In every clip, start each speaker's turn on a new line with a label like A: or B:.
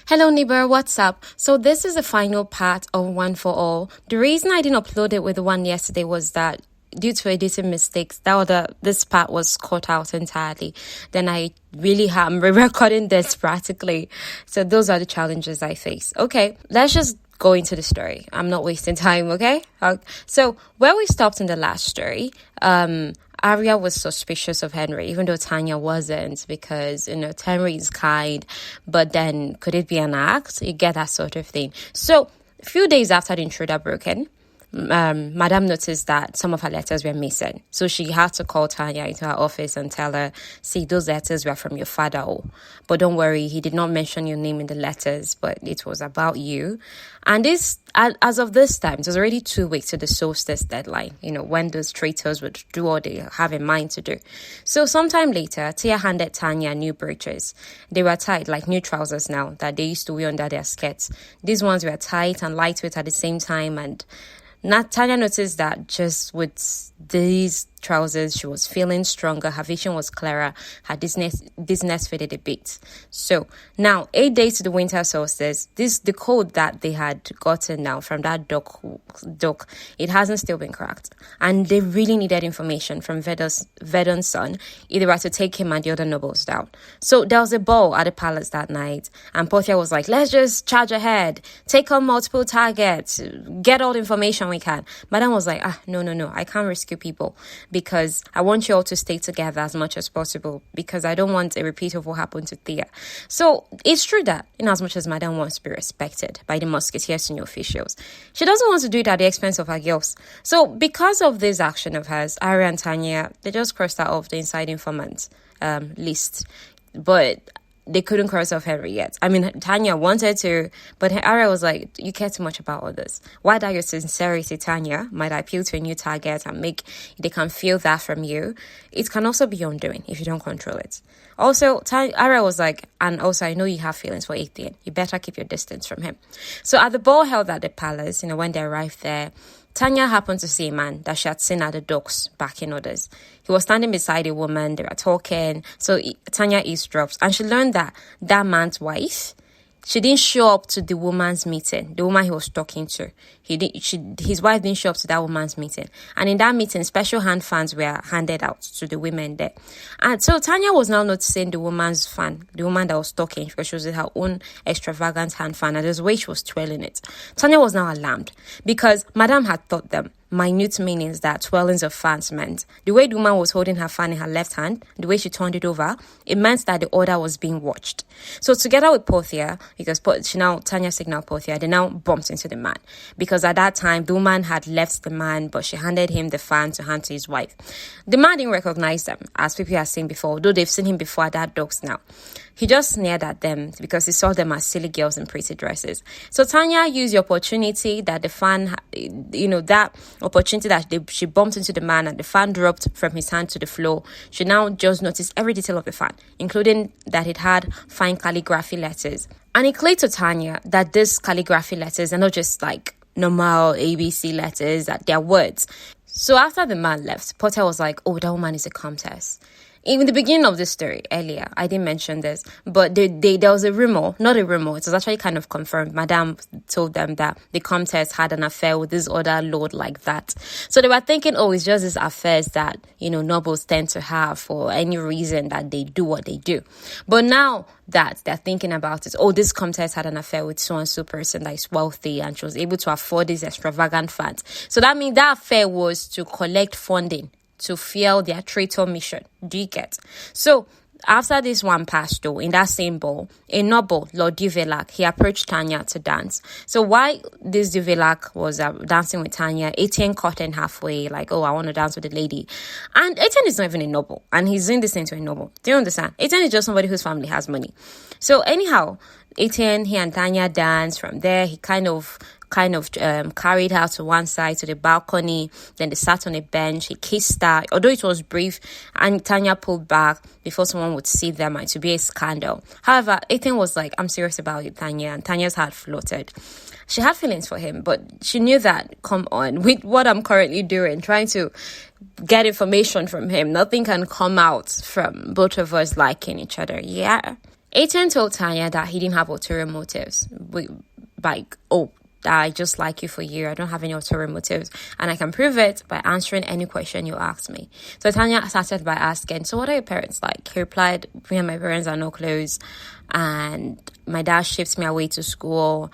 A: Hello neighbor, what's up? So this is the final part of One for All. The reason I didn't upload it with the one yesterday was that due to editing mistakes, this part was cut out entirely. Then I'm re-recording this practically. So those are the challenges I face. Okay, let's just go into the story. I'm not wasting time, okay? So where we stopped in the last story, Arya was suspicious of Henry, even though Tanya wasn't, because, Henry is kind, but then could it be an act? You get that sort of thing. So a few days after the intruder broke in, Madame noticed that some of her letters were missing. So she had to call Tanya into her office and tell her, see, those letters were from your father. Oh, but don't worry, he did not mention your name in the letters, but it was about you. And this, as of this time, it was already 2 weeks to the solstice deadline, when those traitors would do what they have in mind to do. So sometime later, Tia handed Tanya new breeches. They were tight, like new trousers now, that they used to wear under their skirts. These ones were tight and lightweight at the same time, and Tanya noticed that just with these trousers, she was feeling stronger, her vision was clearer, her dizziness faded a bit. So now, 8 days to the winter solstice, the code that they had gotten now from that doc, it hasn't still been cracked. And they really needed information from Vedon's son if they were to take him and the other nobles down. So there was a ball at the palace that night, and Portia was like, let's just charge ahead, take on multiple targets, get all the information we can. Madame was like, no, I can't rescue people, because I want you all to stay together as much as possible, because I don't want a repeat of what happened to Thea. So it's true that in as much as Madame wants to be respected by the Musketeer senior officials, she doesn't want to do it at the expense of her girls. So because of this action of hers, Arya and Tanya, they just crossed her off the inside informant list. But they couldn't cross off Henry yet. I mean, Tanya wanted to, but Arya was like, you care too much about all this. Why that your sincerity, Tanya, might appeal to a new target and they can feel that from you. It can also be your undoing if you don't control it. Also, Arya was like, and also I know you have feelings for Athene. You better keep your distance from him. So at the ball held at the palace, when they arrived there, Tanya happened to see a man that she had seen at the docks back in orders. He was standing beside a woman. They were talking. So Tanya eavesdropped, and she learned that man's wife, she didn't show up to the woman's meeting, the woman he was talking to. His wife didn't show up to that woman's meeting. And in that meeting, special hand fans were handed out to the women there. And so Tanya was now noticing the woman's fan, the woman that was talking, because she was with her own extravagant hand fan, and there's a way she was twirling it. Tanya was now alarmed, because Madame had taught them minute meanings that twirlings of fans meant. The way the woman was holding her fan in her left hand, the way she turned it over, it meant that the order was being watched. So together with Portia, because Tanya signaled Portia, they now bumped into the man. Because at that time, the woman had left the man, but she handed him the fan to hand to his wife. The man didn't recognize them, as people have seen before, though they've seen him before at that docks now. He just sneered at them because he saw them as silly girls in pretty dresses. So Tanya used the opportunity that the fan, that opportunity that she bumped into the man and the fan dropped from his hand to the floor. She now just noticed every detail of the fan, including that it had fine calligraphy letters. And it clicked to Tanya that these calligraphy letters are not just like normal ABC letters, that they're words. So after the man left, Portia was like, oh, that woman is a countess. In the beginning of the story, earlier, I didn't mention this, but there was a rumor, not a rumor, it was actually kind of confirmed. Madame told them that the Comtesse had an affair with this other lord like that. So they were thinking, oh, it's just these affairs that, nobles tend to have for any reason that they do what they do. But now that they're thinking about it, oh, this Comtesse had an affair with so-and-so person that is wealthy and she was able to afford these extravagant fans. So that means that affair was to collect funding to fuel their traitor mission. Do you get? So after this one passed though, in that same ball, a noble, Lord Duvelac, he approached Tanya to dance. So while this Duvelac was dancing with Tanya, Etienne caught in halfway, like, oh, I want to dance with the lady. And Etienne is not even a noble, and he's doing this thing to a noble. Do you understand? Etienne is just somebody whose family has money. So anyhow, Etienne, he and Tanya danced. From there, he kind of carried her to one side to the balcony. Then they sat on a bench. He kissed her, although it was brief, and Tanya pulled back before someone would see them and to be a scandal. However, Etienne was like, I'm serious about you, Tanya, and Tanya's heart floated. She had feelings for him, but she knew that, come on, with what I'm currently doing, trying to get information from him, nothing can come out from both of us liking each other. Yeah. Etienne told Tanya that he didn't have ulterior motives. Like, oh, I just like you for you. I don't have any ulterior motives. And I can prove it by answering any question you ask me. So Tanya started by asking, so what are your parents like? He replied, me and my parents are no close. And my dad ships me away to school.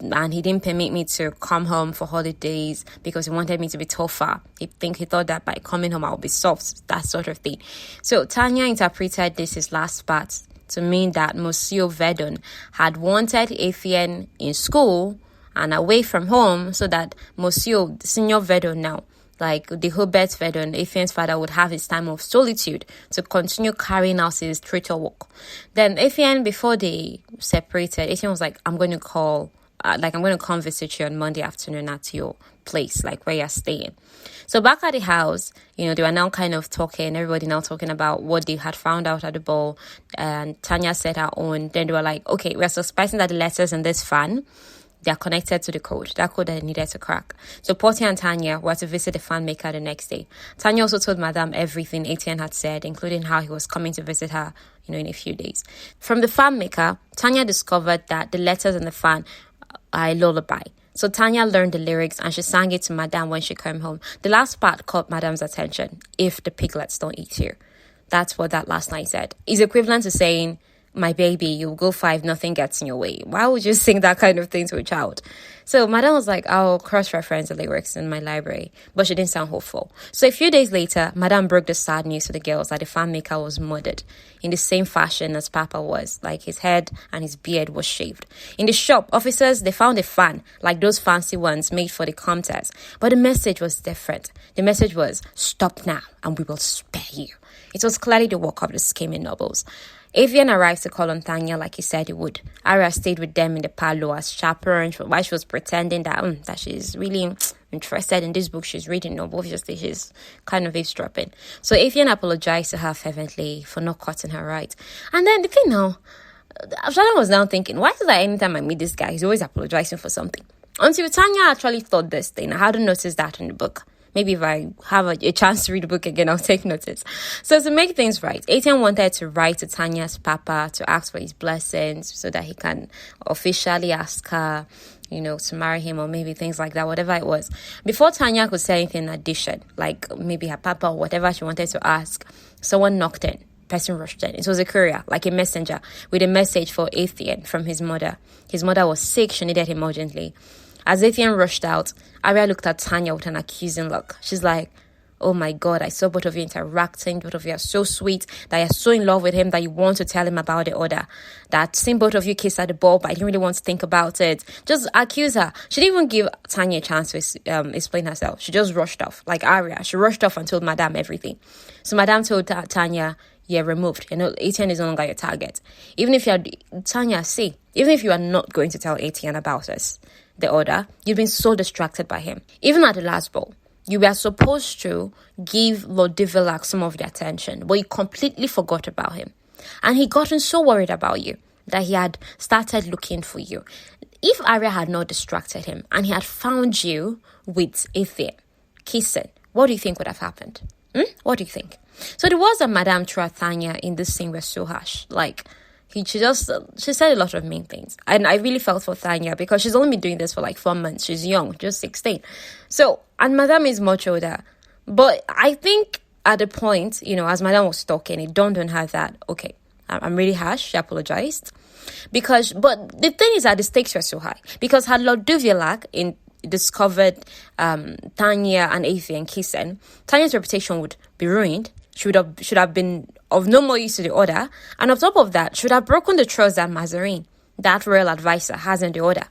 A: And he didn't permit me to come home for holidays because he wanted me to be tougher. He thought that by coming home I would be soft, that sort of thing. So Tanya interpreted this, his last part, to mean that Monsieur Verdon had wanted Etienne in school and away from home so that Monsieur, Senior Verdon now, like the Hubert Verdon, Etienne's father, would have his time of solitude to continue carrying out his traitor work. Then Etienne, before they separated, Etienne was like, I'm going to come visit you on Monday afternoon at your place, like where you're staying. So back at the house, they were now kind of talking, everybody now talking about what they had found out at the ball. And Tanya said her own. Then they were like, okay, we're suspecting that the letters in this fan, they're connected to the code, that code that they needed to crack. So Portia and Tanya were to visit the fan maker the next day. Tanya also told Madame everything Etienne had said, including how he was coming to visit her, in a few days. From the fan maker, Tanya discovered that the letters in the fan are a lullaby. So Tanya learned the lyrics and she sang it to Madame when she came home. The last part caught Madame's attention. If the piglets don't eat you. That's what that last line said. It's equivalent to saying, my baby, you'll go 5, nothing gets in your way. Why would you sing that kind of thing to a child? So Madame was like, I'll cross-reference the lyrics in my library. But she didn't sound hopeful. So a few days later, Madame broke the sad news to the girls that the fan maker was murdered in the same fashion as Papa was. Like his head and his beard was shaved. In the shop, officers, they found a fan, like those fancy ones made for the contest. But the message was different. The message was, stop now and we will spare you. It was clearly the work of the scheming nobles. Etienne arrived to call on Tanya like he said he would. Aria stayed with them in the parlor as chaperone while she was pretending that she's really interested in this book she's reading. No, but obviously she's kind of eavesdropping. So Etienne apologized to her fervently for not cutting her right. And then the thing now, Absalom was now thinking, why is it that anytime I meet this guy, he's always apologizing for something? Until Tanya actually thought this thing. I hadn't noticed that in the book. Maybe if I have a chance to read the book again, I'll take notice. So to make things right, Etienne wanted to write to Tanya's papa to ask for his blessings so that he can officially ask her, to marry him or maybe things like that, whatever it was. Before Tanya could say anything in addition, like maybe her papa or whatever she wanted to ask, someone knocked in. Person rushed in. It was a courier, like a messenger, with a message for Etienne from his mother. His mother was sick. She needed him urgently. As Etienne rushed out, Aria looked at Tanya with an accusing look. She's like, oh my God, I saw both of you interacting. Both of you are so sweet, that you're so in love with him that you want to tell him about the order. That seen both of you kiss at the ball, but I didn't really want to think about it. Just accuse her. She didn't even give Tanya a chance to explain herself. She just rushed off, like Aria. She rushed off and told Madame everything. So Madame told Tanya, you're removed. Etienne is no longer your target. Even if you are not going to tell Etienne about us, the order, you've been so distracted by him. Even at the last ball, you were supposed to give Lord Divillac some of the attention, but you completely forgot about him. And he gotten so worried about you that he had started looking for you. If Aria had not distracted him and he had found you with Etienne kissing, what do you think would have happened? What do you think? So the words that Madame Tanya in this scene were so harsh. Like, she said a lot of mean things. And I really felt for Tanya because she's only been doing this for like 4 months. She's young, just 16. So, and Madame is much older. But I think at the point, as Madame was talking, it dawned on her that, okay, I'm really harsh. She apologized. But the thing is that the stakes were so high. Because had Lord Duvillac discovered Tanya and Etienne kissing, Tanya's reputation would be ruined. She should have been of no more use to the order, and on top of that, should have broken the trust that Mazarin, that royal advisor, has in the order.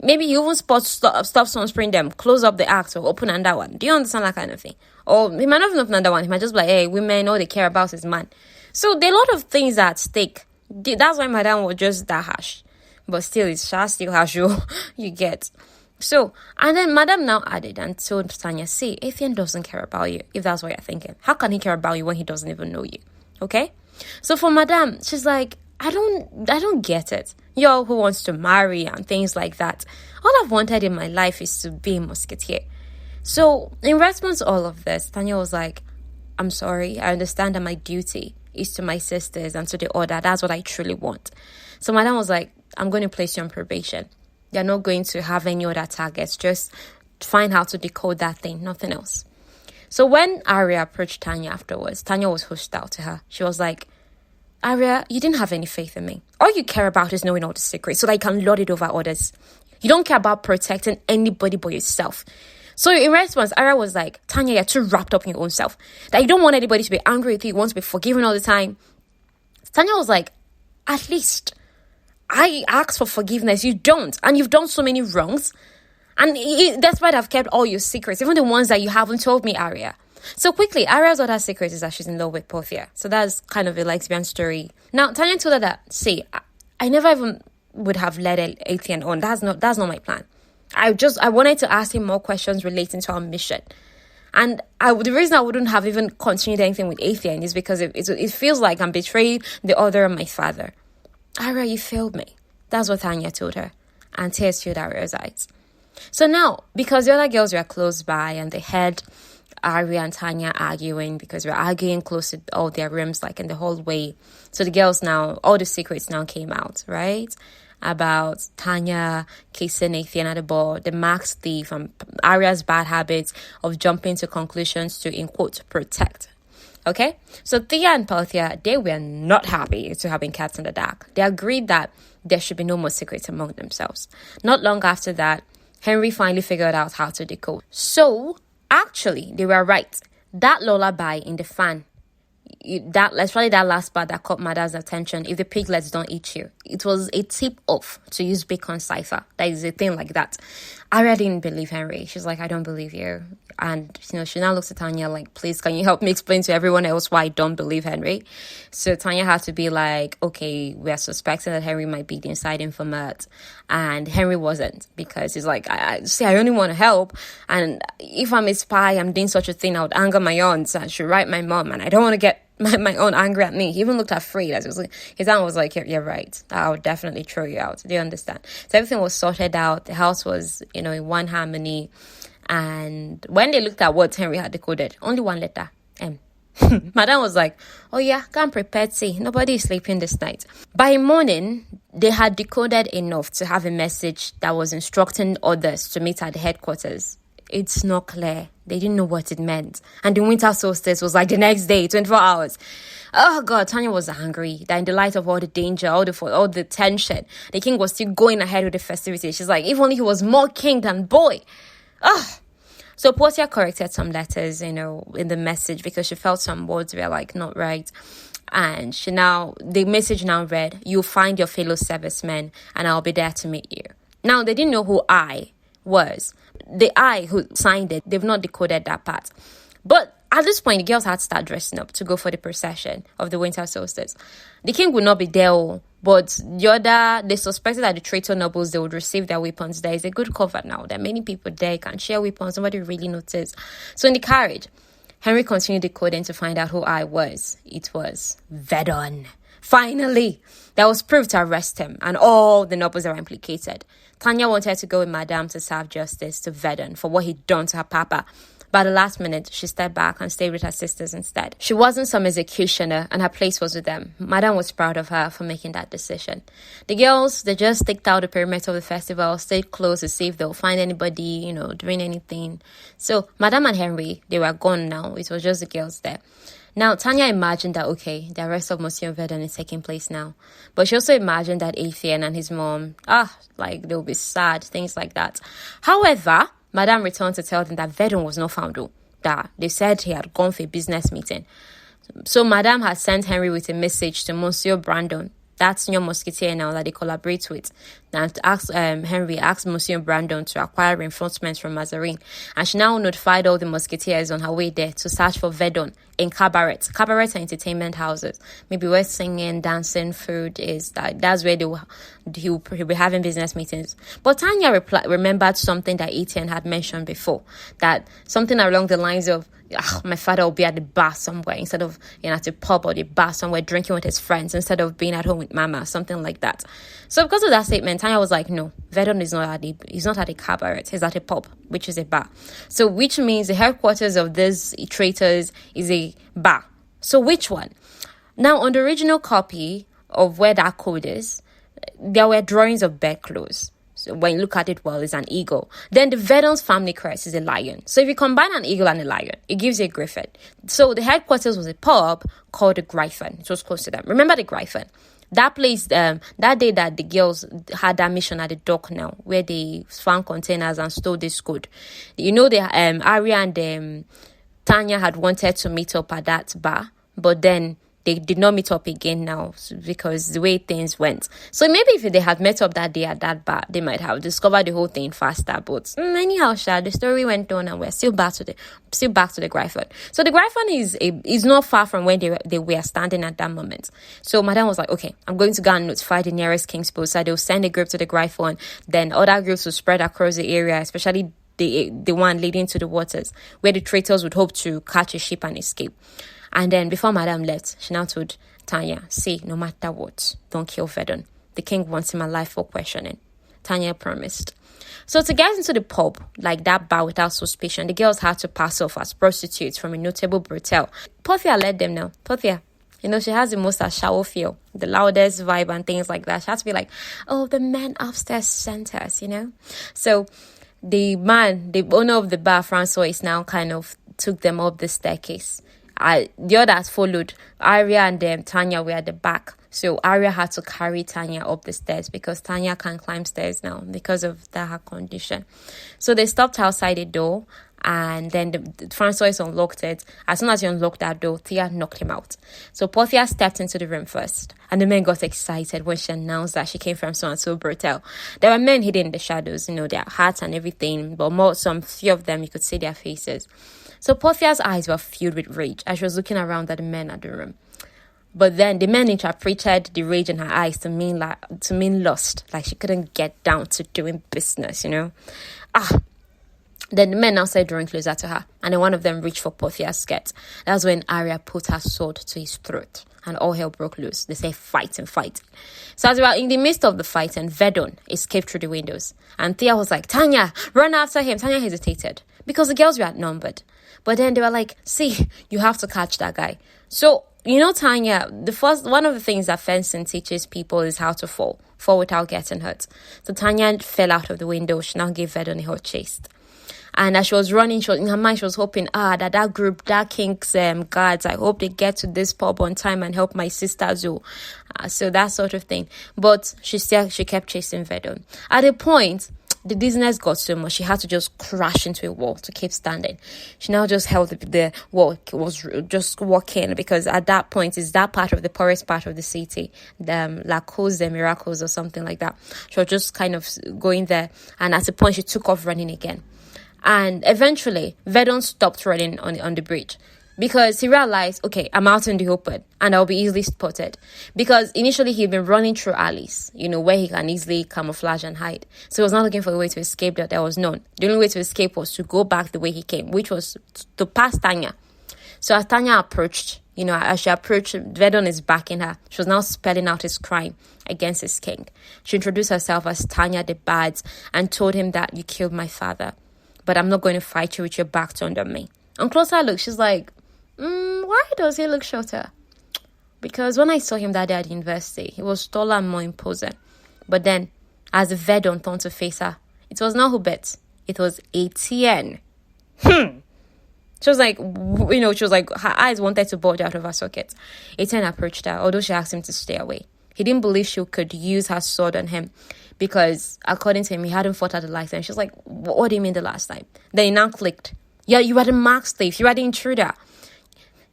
A: Maybe he even stop sunspring them, close up the act, or open another one. Do you understand that kind of thing? Or he might not even open another one. He might just be like, hey, women, all they care about is man. So there are a lot of things at stake. That's why Madame was just that harsh. But still, it's still harsh, you get. So, and then Madame now added and told Tanya, see, Etienne doesn't care about you, if that's what you're thinking. How can he care about you when he doesn't even know you? Okay? So for Madame, she's like, I don't get it. Y'all who wants to marry and things like that. All I've wanted in my life is to be a musketeer. So, in response to all of this, Tanya was like, I'm sorry, I understand that my duty is to my sisters and to the order. That's what I truly want. So Madam was like, I'm going to place you on probation. You're not going to have any other targets. Just find how to decode that thing, nothing else. So when Arya approached Tanya afterwards, Tanya was hostile to her. She was like, Arya, you didn't have any faith in me. All you care about is knowing all the secrets so that you can lord it over others. You don't care about protecting anybody but yourself. So in response, Arya was like, Tanya, you're too wrapped up in your own self. That you don't want anybody to be angry with you. You want to be forgiven all the time. Tanya was like, at least I ask for forgiveness. You don't. And you've done so many wrongs. And that's why I've kept all your secrets, even the ones that you haven't told me, Arya. So quickly, Arya's other secret is that she's in love with Portia. So that's kind of a lesbian story. Now, Tanya told her that, see, I never even would have led Athena on. That's not my plan. I wanted to ask him more questions relating to our mission. And the reason I wouldn't have even continued anything with Athena is because it feels like I'm betraying the other and my father. Arya, you failed me. That's what Tanya told her. And tears filled Arya's eyes. So now, because the other girls were close by and they heard Arya and Tanya arguing, because we're arguing close to all their rooms, like in the hallway. So the girls now, all the secrets now came out, right? About Tanya kissing Nathan at the ball, the max thief, and Arya's bad habits of jumping to conclusions to, in quote, protect. Okay? So Thea and Portia, they were not happy to have been cats in the dark. They agreed that there should be no more secrets among themselves. Not long after that, Henry finally figured out how to decode. So, actually, they were right. That lullaby in the fan, that's probably that last part that caught Mother's attention. If the piglets don't eat you, it was a tip off to use Bacon cipher. That is a thing like that. Arya didn't believe Henry. She's like, I don't believe you. And she now looks at Tanya like, please, can you help me explain to everyone else why I don't believe Henry? So Tanya had to be like, okay, we are suspecting that Henry might be the inside informant, and Henry wasn't, because he's like, I only want to help, and if I'm a spy, I'm doing such a thing, I would anger my aunts, I should write my mom, and I don't want to get my own angry at me. He even looked afraid. As it was like, his aunt was like, you're right. I would definitely throw you out. Do you understand? So everything was sorted out. The house was, in one harmony. And when they looked at what Henry had decoded, only one letter, M. Madame was like, oh yeah, come prepared. See, nobody is sleeping this night. By morning, they had decoded enough to have a message that was instructing others to meet at the headquarters. It's not clear. They didn't know what it meant. And the winter solstice was like the next day, 24 hours. Oh God, Tanya was angry that in the light of all the danger, all the tension, the king was still going ahead with the festivities. She's like, if only he was more king than boy. So Portia corrected some letters, in the message, because she felt some words were like not right. And the message now read, you'll find your fellow servicemen and I'll be there to meet you. Now, they didn't know who I was. The I who signed it, they've not decoded that part. But at this point, the girls had to start dressing up to go for the procession of the winter solstice. The king would not be there, but they suspected that the traitor nobles, they would receive their weapons. There is a good cover now. There are many people there, can share weapons. Nobody really noticed. So in the carriage, Henry continued decoding to find out who I was. It was Vedon. Finally, there was proof to arrest him and all the nobles that were implicated. Tanya wanted to go with Madame to serve justice to Vedon for what he'd done to her papa. But at the last minute, she stepped back and stayed with her sisters instead. She wasn't some executioner and her place was with them. Madame was proud of her for making that decision. The girls, they just staked out the perimeter of the festival, stayed close to see if they'll find anybody, doing anything. So Madame and Henry, they were gone now. It was just the girls there. Now, Tanya imagined that, okay, the arrest of Monsieur Vedon is taking place now. But she also imagined that Athena and his mom, they'll be sad, things like that. However, Madame returned to tell them that Vedon was not found, that they said he had gone for a business meeting. So Madame had sent Henry with a message to Monsieur Brandon, that's your Musketeer now that they collaborate with. And Henry asked Monsieur Brandon to acquire reinforcements from Mazarin. And she now notified all the Musketeers on her way there to search for Vedon in cabarets. Cabarets are entertainment houses. Maybe where singing, dancing, food is. That's where he'll be having business meetings. But Tanya remembered something that Etienne had mentioned before. That something along the lines of, my father will be at the bar somewhere instead of at a pub or the bar somewhere drinking with his friends instead of being at home with mama, something like that. So because of that statement, Tanya was like, no, Vedon is not at a cabaret, he's at a pub, which is a bar. So which means the headquarters of these traitors is a bar. So which one? Now, on the original copy of where that code is, there were drawings of bear claws. So when you look at it well, it's an eagle. Then the Verdon's family crest is a lion. So if you combine an eagle and a lion, it gives you a griffin. So the headquarters was a pub called the Griffin. It was close to them. Remember the Griffin? That place, that day that the girls had that mission at the dock now, where they found containers and stole this code. You know, Arya and Tanya had wanted to meet up at that bar, but then they did not meet up again now because the way things went. So maybe if they had met up that day at that bar, they might have discovered the whole thing faster. But anyhow, the story went on, and we're still back to the Griffin. So the Griffin is not far from where they were standing at that moment. So Madame was like, okay, I'm going to go and notify the nearest king's post. So they'll send a group to the Griffin. Then other groups will spread across the area, especially the one leading to the waters, where the traitors would hope to catch a ship and escape. And then before Madame left, she now told Tanya, see, no matter what, don't kill Verdon. The king wants him alive for questioning. Tanya promised. So to get into the pub, like that bar without suspicion, the girls had to pass off as prostitutes from a notable brothel. Portia led them now. Portia, she has the most shower feel, the loudest vibe and things like that. She has to be like, oh, the men upstairs sent us, So the owner of the bar, Francois, now kind of took them up the staircase. The others followed. Arya and Tanya were at the back. So Arya had to carry Tanya up the stairs because Tanya can't climb stairs now because of her condition. So they stopped outside the door, and then Francois unlocked it. As soon as he unlocked that door, Thea knocked him out. So Portia stepped into the room first, and the men got excited when she announced that she came from so-and-so brothel. There were men hidden in the shadows, their hats and everything, but few of them, you could see their faces. So Portia's eyes were filled with rage as she was looking around at the men at the room. But then the men interpreted the rage in her eyes to mean lust, like she couldn't get down to doing business, Then the men now started drawing closer to her, and then one of them reached for Portia's skirt. That's when Arya put her sword to his throat, and all hell broke loose. They say fight and fight. So as we were in the midst of the fight, and Verdon escaped through the windows, and Thea was like, Tanya, run after him. Tanya hesitated because the girls were outnumbered. But then they were like, see, you have to catch that guy. So, Tanya, one of the things that fencing teaches people is how to fall without getting hurt. So Tanya fell out of the window. She now gave Verdon a hot chase. And as she was running, in her mind, she was hoping, that group, that king's guards, I hope they get to this pub on time and help my sister Zoe. So that sort of thing. But she kept chasing Verdon. At a point, the dizziness got so much, she had to just crash into a wall to keep standing. She now just held the wall, was just walking, because at that point, it's that part of the poorest part of the city, the La Cause des Miracles or something like that. She was just kind of going there, and at a point, she took off running again. And eventually, Verdon stopped running on the bridge because he realized, okay, I'm out in the open and I'll be easily spotted. Because initially he'd been running through alleys, where he can easily camouflage and hide. So he was not looking for a way to escape that there was none. The only way to escape was to go back the way he came, which was to pass Tanya. So as Tanya approached, as she approached, Verdon is backing her. She was now spelling out his crime against his king. She introduced herself as Tanya the Bad and told him that you killed my father, but I'm not going to fight you with your back turned on me. On closer look, she's like, why does he look shorter? Because when I saw him that day at the university, he was taller and more imposing. But then, as the Verdon turned to face her, it was not Hubert, it was Etienne. She was like, her eyes wanted to bulge out of her socket. Etienne approached her, although she asked him to stay away. He didn't believe she could use her sword on him because, according to him, he hadn't fought her the last time. She was like, what do you mean the last time? Then he now clicked. Yeah, you were the mark slave. You were the intruder.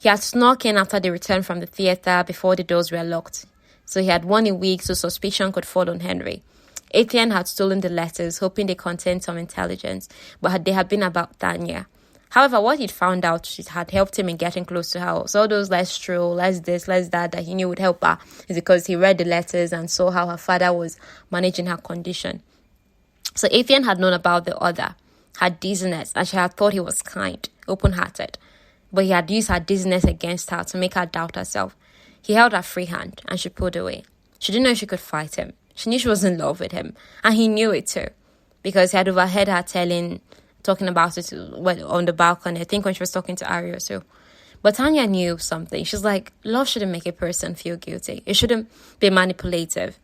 A: He had snuck in after they returned from the theatre before the doors were locked. So he had won a week so suspicion could fall on Henry. Etienne had stolen the letters, hoping they contained some intelligence, but they had been about Tanya. However, what he'd found out had helped him in getting close to her. So all those let's stroll, let's this, let's that he knew would help her is because he read the letters and saw how her father was managing her condition. So Etienne had known about the other, had dizziness, and she had thought he was kind, open-hearted. But he had used her dizziness against her to make her doubt herself. He held her free hand and she pulled away. She didn't know she could fight him. She knew she was in love with him. And he knew it too. Because he had overheard her talking about it on the balcony. I think when she was talking to Arya too. But Tanya knew something. She's like, love shouldn't make a person feel guilty. It shouldn't be manipulative.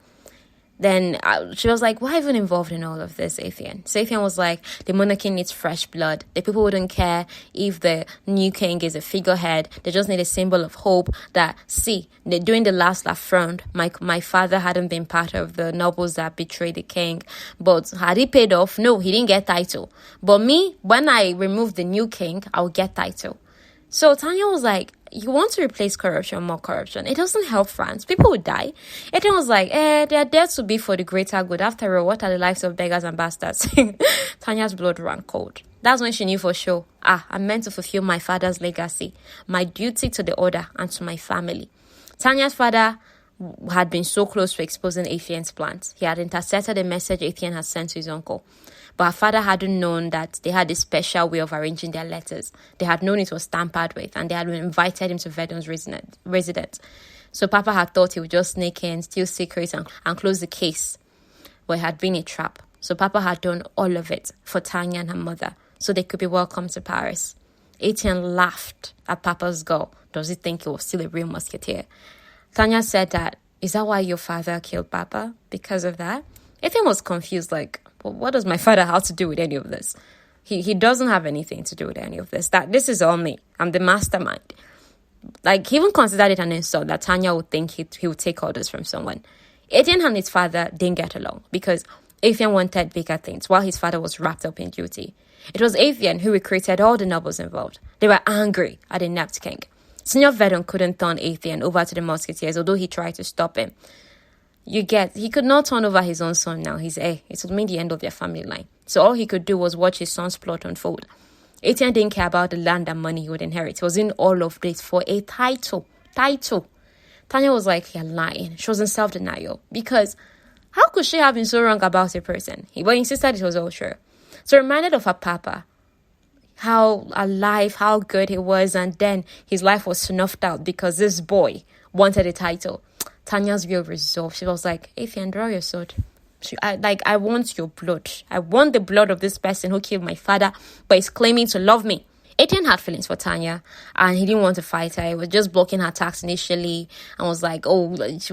A: Then she was like, why even involved in all of this, Atheon? So Atheon was like, the monarchy needs fresh blood. The people wouldn't care if the new king is a figurehead. They just need a symbol of hope that, see, during the last affront, my father hadn't been part of the nobles that betrayed the king. But had he paid off? No, he didn't get title. But me, when I remove the new king, I'll get title. So Tanya was like, you want to replace corruption, more corruption. It doesn't help France. People would die. Etienne was like, they are there to be for the greater good. After all, what are the lives of beggars and bastards? Tanya's blood ran cold. That's when she knew for sure, I'm meant to fulfill my father's legacy, my duty to the order and to my family. Tanya's father had been so close to exposing Athion's plans. He had intercepted a message Athien had sent to his uncle. But her father hadn't known that they had a special way of arranging their letters. They had known it was tampered with, and they had invited him to Verdun's residence. So Papa had thought he would just sneak in, steal secrets, and close the case. But it had been a trap. So Papa had done all of it for Tanya and her mother, so they could be welcome to Paris. Etienne laughed at Papa's girl. Does he think he was still a real musketeer? Tanya said that, is that why your father killed Papa? Because of that? Etienne was confused, like, well, what does my father have to do with any of this? He doesn't have anything to do with any of this. That this is all me. I'm the mastermind. Like, he even considered it an insult that Tanya would think he would take orders from someone. Etienne and his father didn't get along because Etienne wanted bigger things while his father was wrapped up in duty. It was Etienne who recruited all the nobles involved. They were angry at the inept king. Senior Verdun couldn't turn Etienne over to the Musketeers, although he tried to stop him. He could not turn over his own son now, his heir. It would mean the end of their family line. So all he could do was watch his son's plot unfold. Etienne didn't care about the land and money he would inherit. He was in all of this for a title. Tanya was like, you're lying. She was in self-denial. Because how could she have been so wrong about a person? But he insisted it was all true. So reminded of her papa, how alive, how good he was, and then his life was snuffed out because this boy wanted a title. Tanya's real resolve. She was like, Etienne, draw your sword. I want your blood. I want the blood of this person who killed my father, but is claiming to love me. Etienne had feelings for Tanya, and he didn't want to fight her. He was just blocking her attacks initially, and was like, he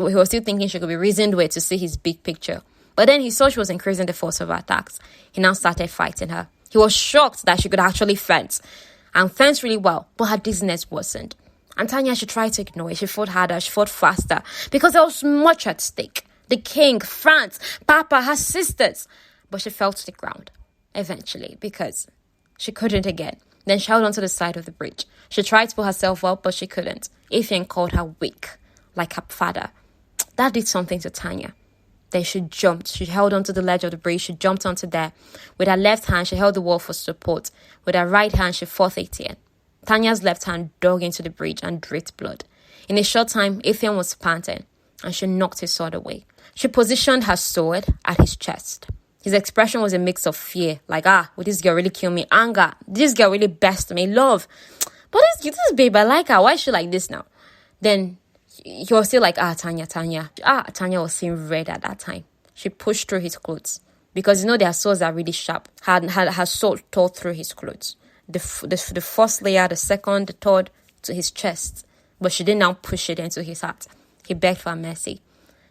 A: was still thinking she could be reasoned with to see his big picture. But then he saw she was increasing the force of her attacks. He now started fighting her. He was shocked that she could actually fence, and fence really well, but her dizziness worsened. And Tanya, she tried to ignore it. She fought harder. She fought faster because there was much at stake. The king, France, Papa, her sisters. But she fell to the ground eventually because she couldn't again. Then she held onto the side of the bridge. She tried to pull herself up, but she couldn't. Etienne called her weak, like her father. That did something to Tanya. Then she jumped. She held onto the ledge of the bridge. She jumped onto there. With her left hand, she held the wall for support. With her right hand, she fought Etienne. Tanya's left hand dug into the bridge and dripped blood. In a short time, Etienne was panting, and she knocked his sword away. She positioned her sword at his chest. His expression was a mix of fear, like, will this girl really kill me? Anger, this girl really best me, love. But this babe, I like her. Why is she like this now? Then he was still like, Tanya. Tanya was seeing red at that time. She pushed through his clothes. Because, their swords are really sharp. Her sword tore through his clothes. The first layer, the second, the third, to his chest. But she did not push it into his heart. He begged for mercy.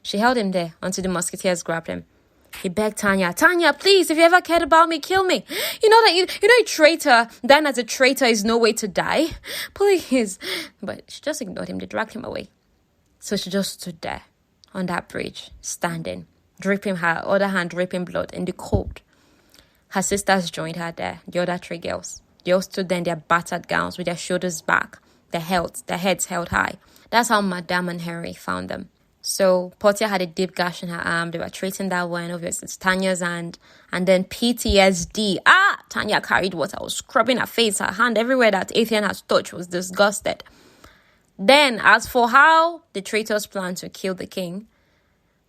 A: She held him there until the Musketeers grabbed him. He begged Tanya, please, if you ever cared about me, kill me. A traitor, dying as a traitor is no way to die. Please. But she just ignored him. They dragged him away. So she just stood there on that bridge, standing, dripping her other hand, dripping blood in the cold. Her sisters joined her there, the other 3 girls. They all stood there in their battered gowns with their shoulders back, their heads held high. That's how Madame and Henry found them. So Portia had a deep gash in her arm. They were treating that one. Obviously, it's Tanya's hand. And then PTSD. Tanya carried water. Was scrubbing her face, her hand, everywhere that Etienne had touched. Was disgusted. Then, as for how the traitors planned to kill the king,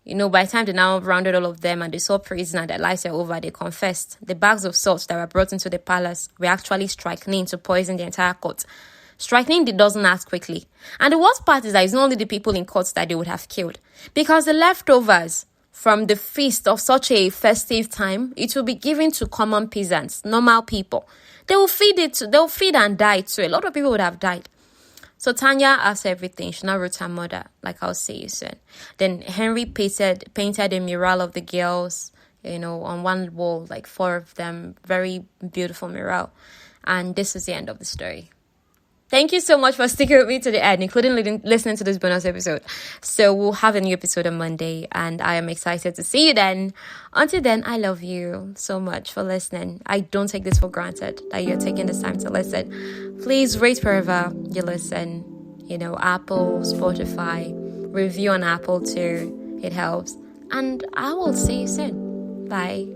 A: by the time they now rounded all of them and they saw prison and their lives were over, they confessed. The bags of salt that were brought into the palace were actually strychnine to poison the entire court. Strychnine doesn't act quickly. And the worst part is that it's not only the people in courts that they would have killed. Because the leftovers from the feast of such a festive time, it will be given to common peasants, normal people. They will feed and die too. A lot of people would have died. So Tanya asked everything. She now wrote her mother, like I'll see you soon. Then Henry painted a mural of the girls, on one wall, like 4 of them, very beautiful mural. And this is the end of the story. Thank you so much for sticking with me to the end, including listening to this bonus episode. So we'll have a new episode on Monday, and I am excited to see you then. Until then, I love you so much for listening. I don't take this for granted that you're taking this time to listen. Please rate wherever you listen. Apple, Spotify, review on Apple too. It helps. And I will see you soon. Bye.